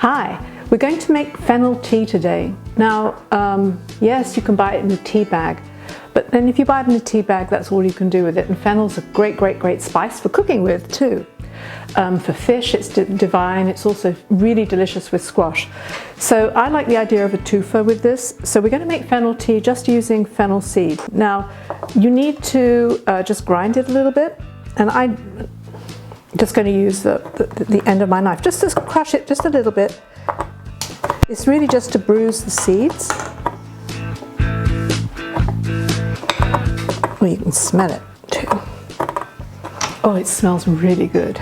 Hi, we're going to make fennel tea today. Now, yes, you can buy it in a tea bag, but then if you buy it in a tea bag, that's all you can do with it. And fennel's a great spice for cooking with too. For fish, it's divine. It's also really delicious with squash. So I like the idea of a twofer with this. So we're going to make fennel tea just using fennel seed. Now, you need to just grind it a little bit, and I'm just going to use the end of my knife just to crush it just a little bit. It's really just to bruise the seeds. Well, you can smell it too. Oh, it smells really good.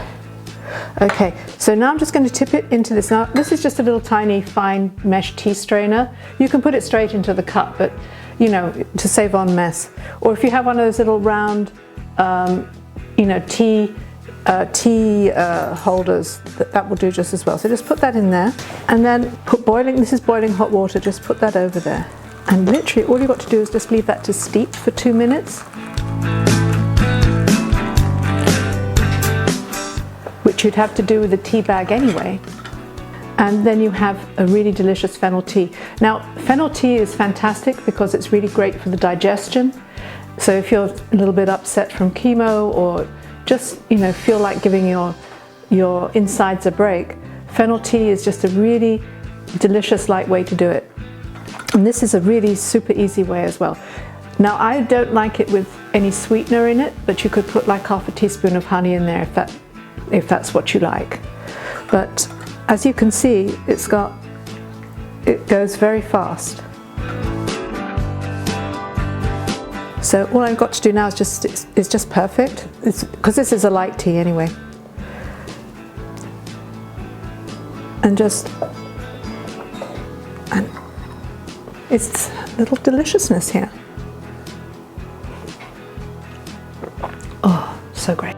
Okay, so now I'm just going to tip it into this. Now, this is just a little tiny fine mesh tea strainer. You can put it straight into the cup, but you know, to save on mess. Or if you have one of those little round, you know, tea holders, that will do just as well. So just put that in there, and then put boiling. This is boiling hot water. Just put that over there, and literally all you've got to do is just leave that to steep for 2 minutes. Which you'd have to do with a tea bag anyway. And then you have a really delicious fennel tea. Now, fennel tea is fantastic because it's really great for the digestion. So if you're a little bit upset from chemo, or just, you know, feel like giving your insides a break, fennel tea is just a really delicious, light way to do it. And this is a really super easy way as well. Now, I don't like it with any sweetener in it, but you could put like half a teaspoon of honey in there if that's what you like. But as you can see, it goes very fast. So all I've got to do now is just perfect. Because this is a light tea anyway. And it's a little deliciousness here. Oh, so great.